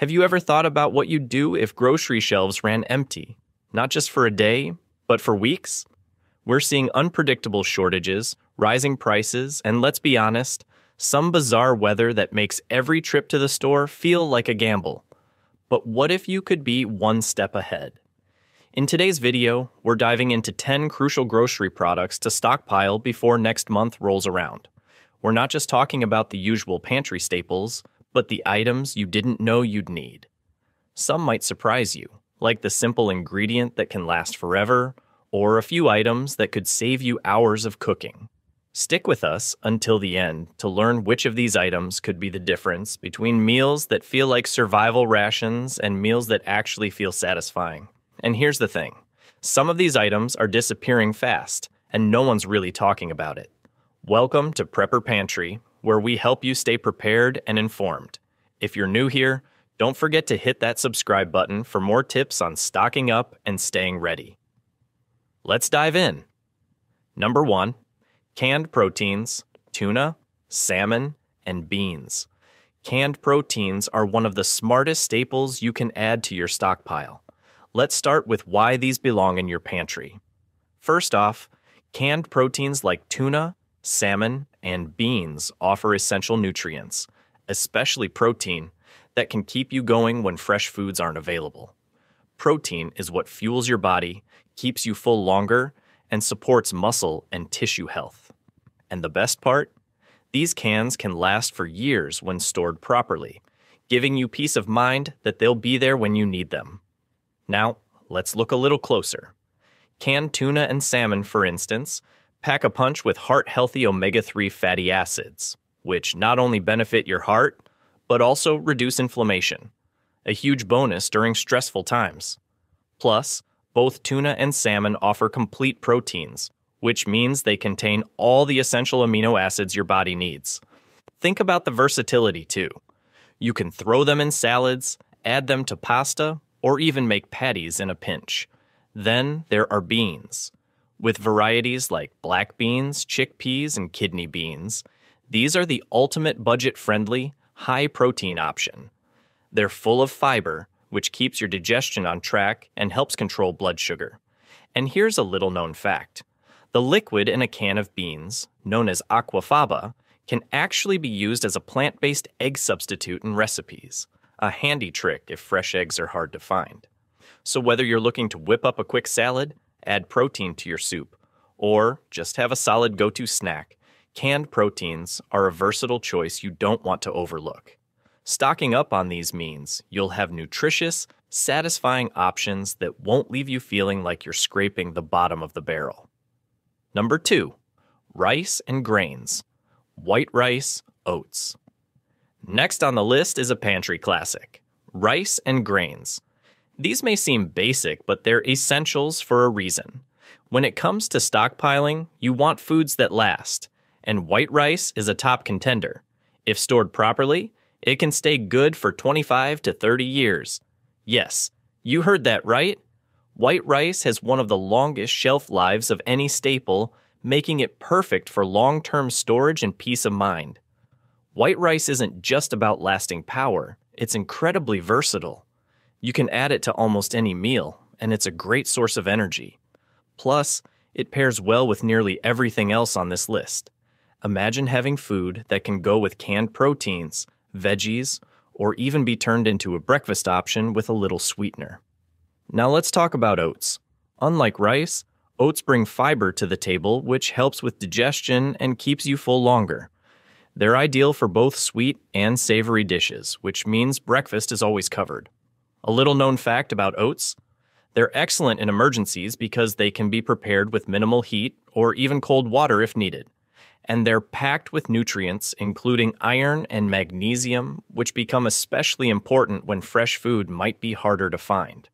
Have you ever thought about what you'd do if grocery shelves ran empty, not just for a day, but for weeks? We're seeing unpredictable shortages, rising prices, and let's be honest, some bizarre weather that makes every trip to the store feel like a gamble. But what if you could be one step ahead? In today's video, we're diving into 10 crucial grocery products to stockpile before next month rolls around. We're not just talking about the usual pantry staples, but the items you didn't know you'd need. Some might surprise you, like the simple ingredient that can last forever, or a few items that could save you hours of cooking. Stick with us until the end to learn which of these items could be the difference between meals that feel like survival rations and meals that actually feel satisfying. And here's the thing, some of these items are disappearing fast, and no one's really talking about it. Welcome to Prepper Pantry, where we help you stay prepared and informed. If you're new here, don't forget to hit that subscribe button for more tips on stocking up and staying ready. Let's dive in. Number 1, canned proteins, tuna, salmon, and beans. Canned proteins are one of the smartest staples you can add to your stockpile. Let's start with why these belong in your pantry. First off, canned proteins like tuna, salmon, and beans offer essential nutrients, especially protein, that can keep you going when fresh foods aren't available. Protein is what fuels your body, keeps you full longer, and supports muscle and tissue health. And the best part? These cans can last for years when stored properly, giving you peace of mind that they'll be there when you need them. Now, let's look a little closer. Canned tuna and salmon, for instance, pack a punch with heart-healthy omega-3 fatty acids, which not only benefit your heart, but also reduce inflammation, a huge bonus during stressful times. Plus, both tuna and salmon offer complete proteins, which means they contain all the essential amino acids your body needs. Think about the versatility too. You can throw them in salads, add them to pasta, or even make patties in a pinch. Then there are beans. With varieties like black beans, chickpeas, and kidney beans, these are the ultimate budget-friendly, high-protein option. They're full of fiber, which keeps your digestion on track and helps control blood sugar. And here's a little-known fact. The liquid in a can of beans, known as aquafaba, can actually be used as a plant-based egg substitute in recipes, a handy trick if fresh eggs are hard to find. So whether you're looking to whip up a quick salad, add protein to your soup, or just have a solid go-to snack, canned proteins are a versatile choice you don't want to overlook. Stocking up on these means you'll have nutritious, satisfying options that won't leave you feeling like you're scraping the bottom of the barrel. Number 2, rice and grains. White rice, oats. Next on the list is a pantry classic, rice and grains. These may seem basic, but they're essentials for a reason. When it comes to stockpiling, you want foods that last, and white rice is a top contender. If stored properly, it can stay good for 25 to 30 years. Yes, you heard that right. White rice has one of the longest shelf lives of any staple, making it perfect for long-term storage and peace of mind. White rice isn't just about lasting power, it's incredibly versatile. You can add it to almost any meal, and it's a great source of energy. Plus, it pairs well with nearly everything else on this list. Imagine having food that can go with canned proteins, veggies, or even be turned into a breakfast option with a little sweetener. Now let's talk about oats. Unlike rice, oats bring fiber to the table, which helps with digestion and keeps you full longer. They're ideal for both sweet and savory dishes, which means breakfast is always covered. A little known fact about oats, they're excellent in emergencies because they can be prepared with minimal heat or even cold water if needed. And they're packed with nutrients, including iron and magnesium, which become especially important when fresh food might be harder to find.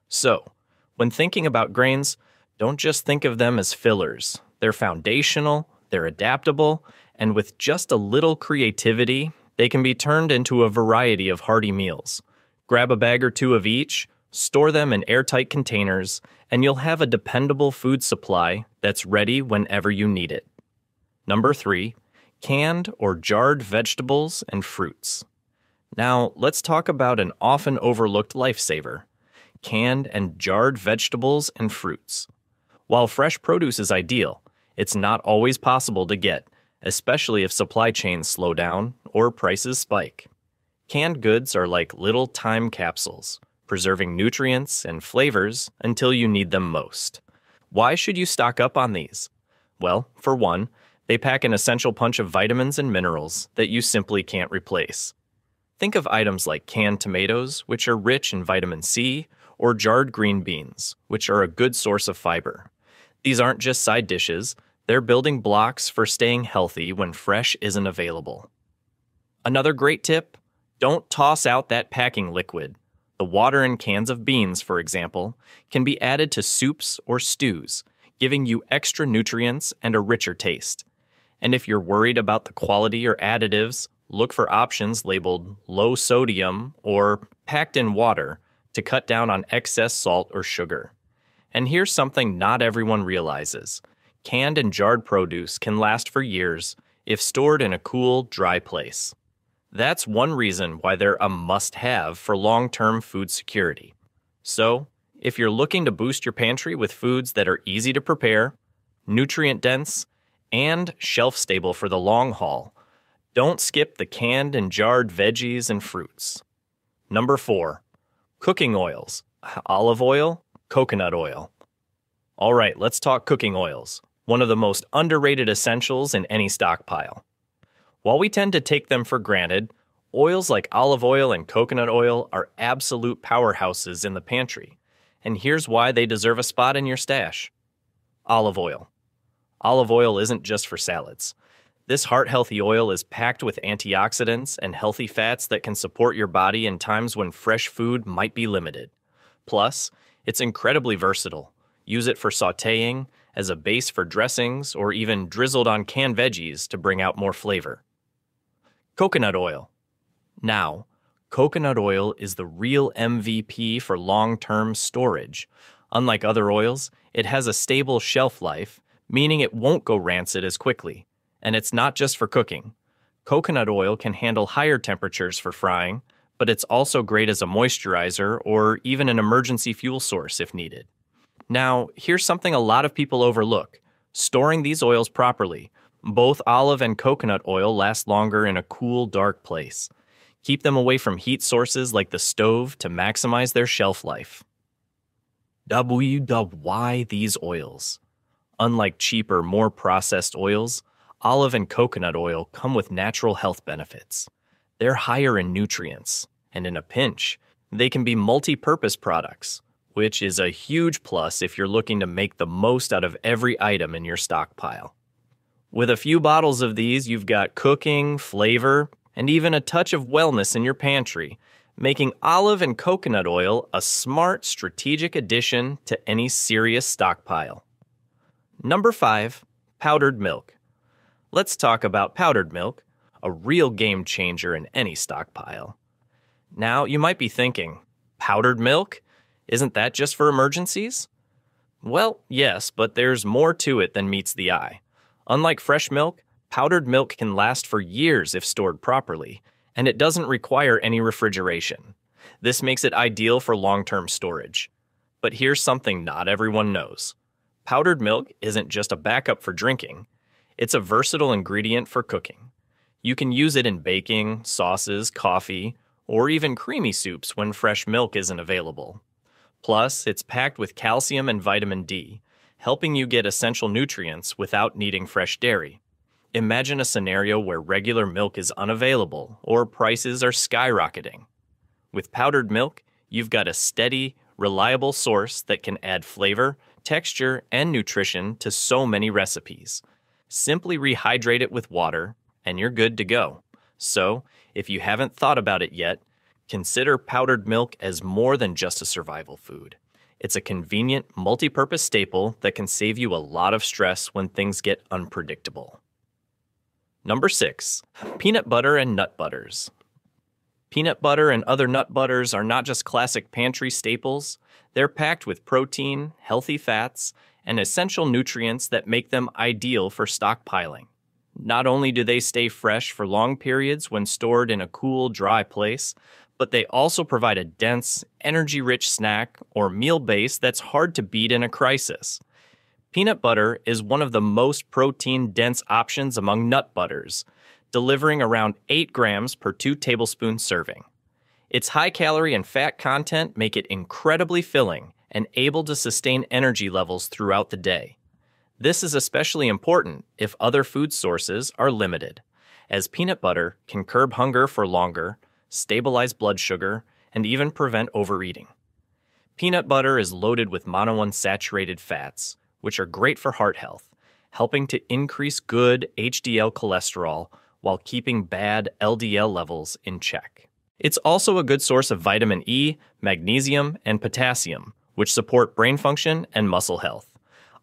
So, when thinking about grains, don't just think of them as fillers. They're foundational, they're adaptable, and with just a little creativity, they can be turned into a variety of hearty meals. Grab a bag or two of each, store them in airtight containers, and you'll have a dependable food supply that's ready whenever you need it. Number 3, canned or jarred vegetables and fruits. Now, let's talk about an often overlooked lifesaver: canned and jarred vegetables and fruits. While fresh produce is ideal, it's not always possible to get, especially if supply chains slow down or prices spike. Canned goods are like little time capsules, preserving nutrients and flavors until you need them most. Why should you stock up on these? Well, for one, they pack an essential punch of vitamins and minerals that you simply can't replace. Think of items like canned tomatoes, which are rich in vitamin C, or jarred green beans, which are a good source of fiber. These aren't just side dishes, they're building blocks for staying healthy when fresh isn't available. Another great tip: don't toss out that packing liquid. The water in cans of beans, for example, can be added to soups or stews, giving you extra nutrients and a richer taste. And if you're worried about the quality or additives, look for options labeled low sodium or packed in water to cut down on excess salt or sugar. And here's something not everyone realizes: canned and jarred produce can last for years if stored in a cool, dry place. That's one reason why they're a must-have for long-term food security. So, if you're looking to boost your pantry with foods that are easy to prepare, nutrient-dense, and shelf-stable for the long haul, don't skip the canned and jarred veggies and fruits. Number 4. Cooking oils: olive oil, coconut oil. All right, let's talk cooking oils, one of the most underrated essentials in any stockpile. While we tend to take them for granted, oils like olive oil and coconut oil are absolute powerhouses in the pantry, and here's why they deserve a spot in your stash. Olive oil. Olive oil isn't just for salads. This heart-healthy oil is packed with antioxidants and healthy fats that can support your body in times when fresh food might be limited. Plus, it's incredibly versatile. Use it for sautéing, as a base for dressings, or even drizzled on canned veggies to bring out more flavor. Coconut oil. Now, coconut oil is the real MVP for long-term storage. Unlike other oils, it has a stable shelf life, meaning it won't go rancid as quickly. And it's not just for cooking. Coconut oil can handle higher temperatures for frying, but it's also great as a moisturizer or even an emergency fuel source if needed. Now, here's something a lot of people overlook: storing these oils properly. Both olive and coconut oil last longer in a cool, dark place. Keep them away from heat sources like the stove to maximize their shelf life. Why these oils? Unlike cheaper, more processed oils, olive and coconut oil come with natural health benefits. They're higher in nutrients, and in a pinch, they can be multi-purpose products, which is a huge plus if you're looking to make the most out of every item in your stockpile. With a few bottles of these, you've got cooking, flavor, and even a touch of wellness in your pantry, making olive and coconut oil a smart, strategic addition to any serious stockpile. Number 5, powdered milk. Let's talk about powdered milk, a real game changer in any stockpile. Now, you might be thinking, powdered milk? Isn't that just for emergencies? Well, yes, but there's more to it than meets the eye. Unlike fresh milk, powdered milk can last for years if stored properly, and it doesn't require any refrigeration. This makes it ideal for long-term storage. But here's something not everyone knows. Powdered milk isn't just a backup for drinking. It's a versatile ingredient for cooking. You can use it in baking, sauces, coffee, or even creamy soups when fresh milk isn't available. Plus, it's packed with calcium and vitamin D, helping you get essential nutrients without needing fresh dairy. Imagine a scenario where regular milk is unavailable or prices are skyrocketing. With powdered milk, you've got a steady, reliable source that can add flavor, texture, and nutrition to so many recipes. Simply rehydrate it with water, and you're good to go. So, if you haven't thought about it yet, consider powdered milk as more than just a survival food. It's a convenient, multi-purpose staple that can save you a lot of stress when things get unpredictable. Number 6, peanut butter and nut butters. Peanut butter and other nut butters are not just classic pantry staples. They're packed with protein, healthy fats, and essential nutrients that make them ideal for stockpiling. Not only do they stay fresh for long periods when stored in a cool, dry place, but they also provide a dense, energy-rich snack or meal base that's hard to beat in a crisis. Peanut butter is one of the most protein-dense options among nut butters, delivering around 8 grams per 2 tablespoon serving. Its high calorie and fat content make it incredibly filling and able to sustain energy levels throughout the day. This is especially important if other food sources are limited, as peanut butter can curb hunger for longer, stabilize blood sugar, and even prevent overeating. Peanut butter is loaded with monounsaturated fats, which are great for heart health, helping to increase good HDL cholesterol while keeping bad LDL levels in check. It's also a good source of vitamin E, magnesium, and potassium, which support brain function and muscle health.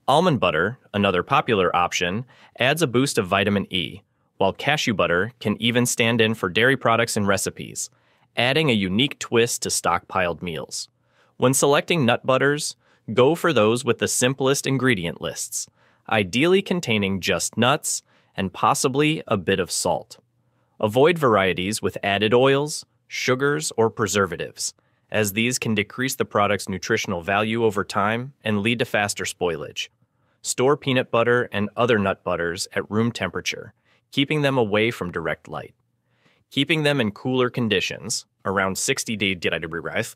Almond butter, another popular option, adds a boost of vitamin E, while cashew butter can even stand in for dairy products and recipes, adding a unique twist to stockpiled meals. When selecting nut butters, go for those with the simplest ingredient lists, ideally containing just nuts and possibly a bit of salt. Avoid varieties with added oils, sugars, or preservatives, as these can decrease the product's nutritional value over time and lead to faster spoilage. Store peanut butter and other nut butters at room temperature, keeping them away from direct light. Keeping them in cooler conditions, around 60 degrees,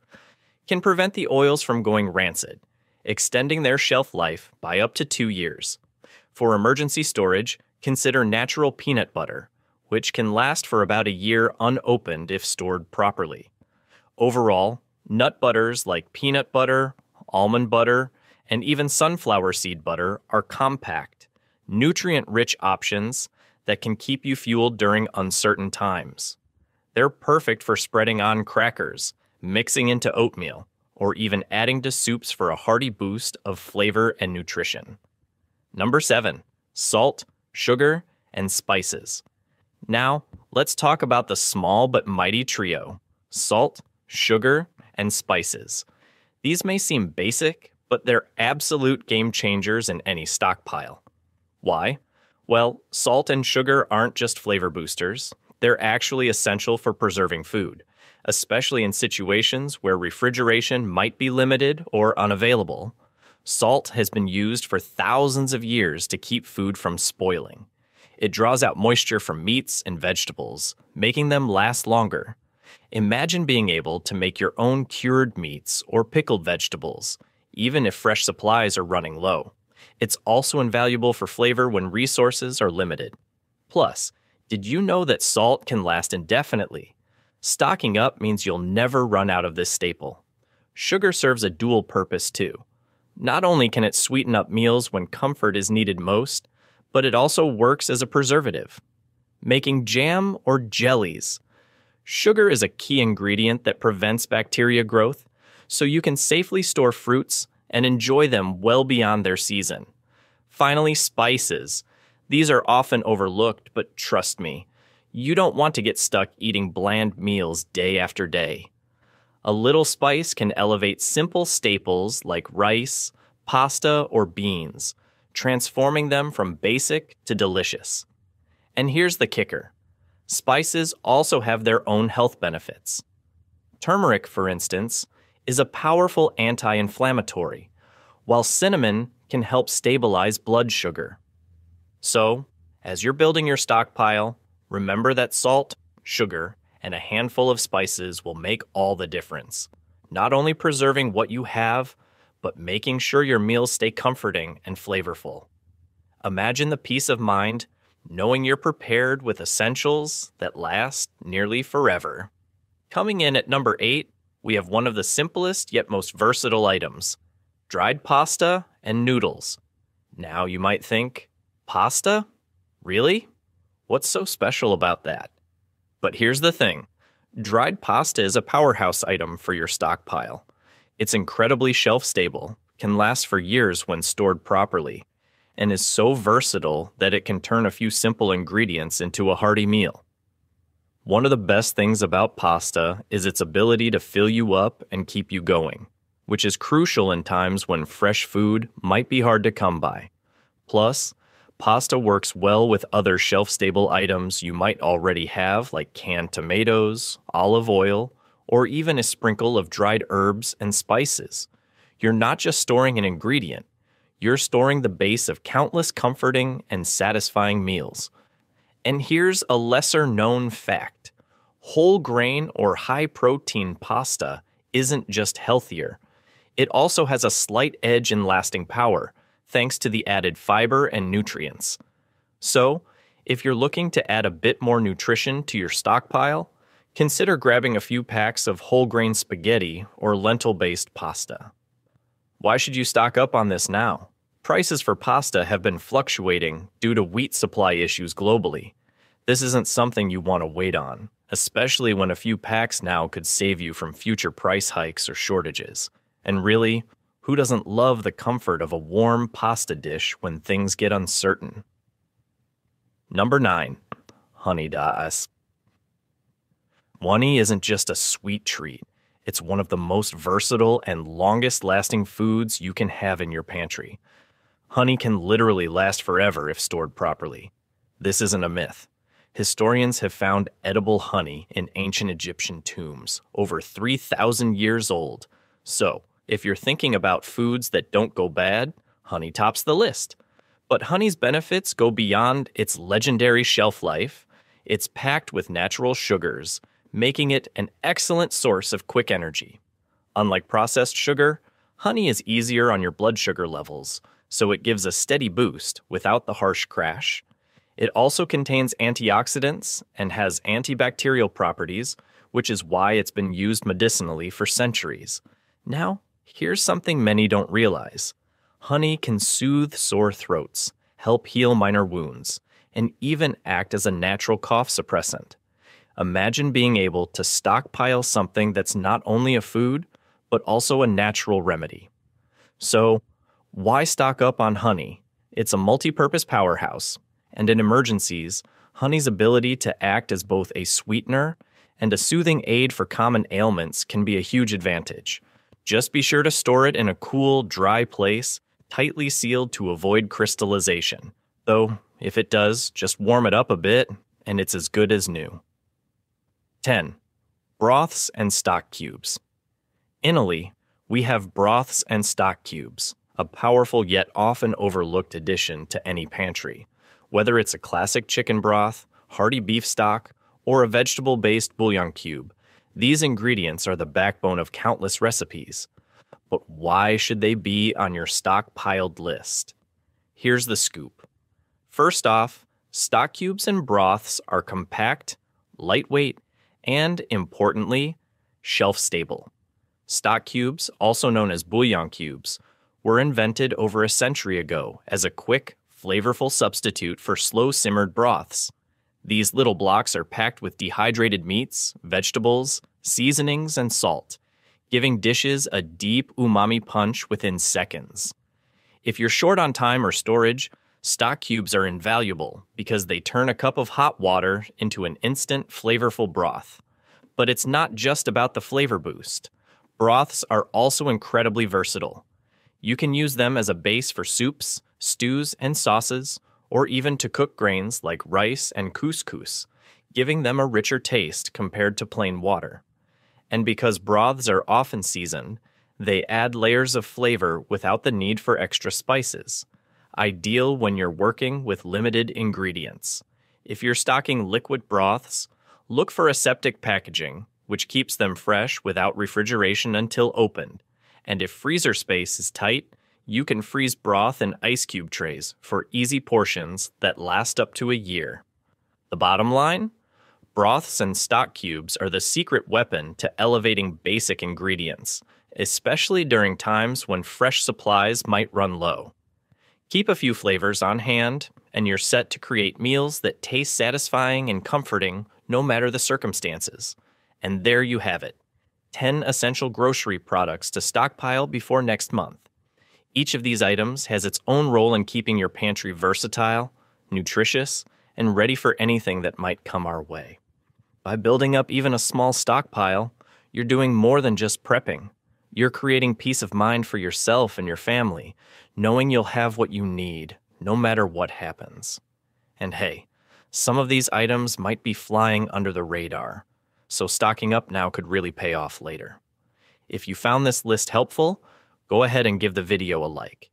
can prevent the oils from going rancid, extending their shelf life by up to 2 years. For emergency storage, consider natural peanut butter, which can last for about a year unopened if stored properly. Overall, nut butters like peanut butter, almond butter, and even sunflower seed butter are compact, nutrient-rich options that can keep you fueled during uncertain times. They're perfect for spreading on crackers, mixing into oatmeal, or even adding to soups for a hearty boost of flavor and nutrition. Number 7. Salt, sugar, and spices. Now, let's talk about the small but mighty trio: salt, sugar, and spices. These may seem basic, but they're absolute game changers in any stockpile. Why? Well, salt and sugar aren't just flavor boosters. They're actually essential for preserving food, especially in situations where refrigeration might be limited or unavailable. Salt has been used for thousands of years to keep food from spoiling. It draws out moisture from meats and vegetables, making them last longer. Imagine being able to make your own cured meats or pickled vegetables, even if fresh supplies are running low. It's also invaluable for flavor when resources are limited. Plus, did you know that salt can last indefinitely? Stocking up means you'll never run out of this staple. Sugar serves a dual purpose too. Not only can it sweeten up meals when comfort is needed most, but it also works as a preservative. Making jam or jellies. Sugar is a key ingredient that prevents bacteria growth, so you can safely store fruits and enjoy them well beyond their season. Finally, spices. These are often overlooked, but trust me, you don't want to get stuck eating bland meals day after day. A little spice can elevate simple staples like rice, pasta, or beans, transforming them from basic to delicious. And here's the kicker. Spices also have their own health benefits. Turmeric, for instance, is a powerful anti-inflammatory, while cinnamon can help stabilize blood sugar. So, as you're building your stockpile, remember that salt, sugar, and a handful of spices will make all the difference. Not only preserving what you have, but making sure your meals stay comforting and flavorful. Imagine the peace of mind knowing you're prepared with essentials that last nearly forever. Coming in at number 8, we have one of the simplest yet most versatile items: dried pasta and noodles. Now you might think, pasta? Really? What's so special about that? But here's the thing. Dried pasta is a powerhouse item for your stockpile. It's incredibly shelf-stable, can last for years when stored properly, and is so versatile that it can turn a few simple ingredients into a hearty meal. One of the best things about pasta is its ability to fill you up and keep you going, which is crucial in times when fresh food might be hard to come by. Plus, Pasta works well with other shelf-stable items you might already have, like canned tomatoes, olive oil, or even a sprinkle of dried herbs and spices. You're not just storing an ingredient, you're storing the base of countless comforting and satisfying meals. And here's a lesser-known fact. Whole grain or high-protein pasta isn't just healthier. It also has a slight edge in lasting power, thanks to the added fiber and nutrients. So, if you're looking to add a bit more nutrition to your stockpile, consider grabbing a few packs of whole grain spaghetti or lentil-based pasta. Why should you stock up on this now? Prices for pasta have been fluctuating due to wheat supply issues globally. This isn't something you want to wait on, especially when a few packs now could save you from future price hikes or shortages. And really, who doesn't love the comfort of a warm pasta dish when things get uncertain? Number 9. Honey das. Honey isn't just a sweet treat. It's one of the most versatile and longest-lasting foods you can have in your pantry. Honey can literally last forever if stored properly. This isn't a myth. Historians have found edible honey in ancient Egyptian tombs, over 3,000 years old. So, if you're thinking about foods that don't go bad, honey tops the list. But honey's benefits go beyond its legendary shelf life. It's packed with natural sugars, making it an excellent source of quick energy. Unlike processed sugar, honey is easier on your blood sugar levels, so it gives a steady boost without the harsh crash. It also contains antioxidants and has antibacterial properties, which is why it's been used medicinally for centuries. Now, here's something many don't realize. Honey can soothe sore throats, help heal minor wounds, and even act as a natural cough suppressant. Imagine being able to stockpile something that's not only a food, but also a natural remedy. So, why stock up on honey? It's a multi-purpose powerhouse, and in emergencies, honey's ability to act as both a sweetener and a soothing aid for common ailments can be a huge advantage. Just be sure to store it in a cool, dry place, tightly sealed to avoid crystallization. Though, if it does, just warm it up a bit, and it's as good as new. 10. Broths and stock cubes. In Italy, we have broths and stock cubes, a powerful yet often overlooked addition to any pantry. Whether it's a classic chicken broth, hearty beef stock, or a vegetable-based bouillon cube, these ingredients are the backbone of countless recipes. But why should they be on your stockpiled list? Here's the scoop. First off, stock cubes and broths are compact, lightweight, and, importantly, shelf-stable. Stock cubes, also known as bouillon cubes, were invented over a century ago as a quick, flavorful substitute for slow-simmered broths. These little blocks are packed with dehydrated meats, vegetables, seasonings, and salt, giving dishes a deep umami punch within seconds. If you're short on time or storage, stock cubes are invaluable because they turn a cup of hot water into an instant, flavorful broth. But it's not just about the flavor boost. Broths are also incredibly versatile. You can use them as a base for soups, stews, and sauces, or even to cook grains like rice and couscous, giving them a richer taste compared to plain water. And because broths are often seasoned, they add layers of flavor without the need for extra spices. Ideal when you're working with limited ingredients. If you're stocking liquid broths, look for aseptic packaging, which keeps them fresh without refrigeration until opened. And if freezer space is tight, you can freeze broth in ice cube trays for easy portions that last up to a year. The bottom line? Broths and stock cubes are the secret weapon to elevating basic ingredients, especially during times when fresh supplies might run low. Keep a few flavors on hand, and you're set to create meals that taste satisfying and comforting no matter the circumstances. And there you have it, 10 essential grocery products to stockpile before next month. Each of these items has its own role in keeping your pantry versatile, nutritious, and ready for anything that might come our way. By building up even a small stockpile, you're doing more than just prepping. You're creating peace of mind for yourself and your family, knowing you'll have what you need, no matter what happens. And hey, some of these items might be flying under the radar, so stocking up now could really pay off later. If you found this list helpful, go ahead and give the video a like.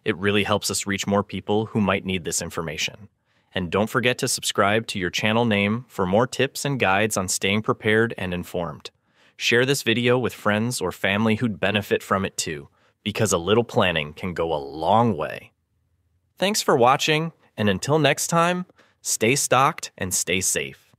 It really helps us reach more people who might need this information. And don't forget to subscribe to your channel name for more tips and guides on staying prepared and informed. Share this video with friends or family who'd benefit from it too, because a little planning can go a long way. Thanks for watching, and until next time, stay stocked and stay safe.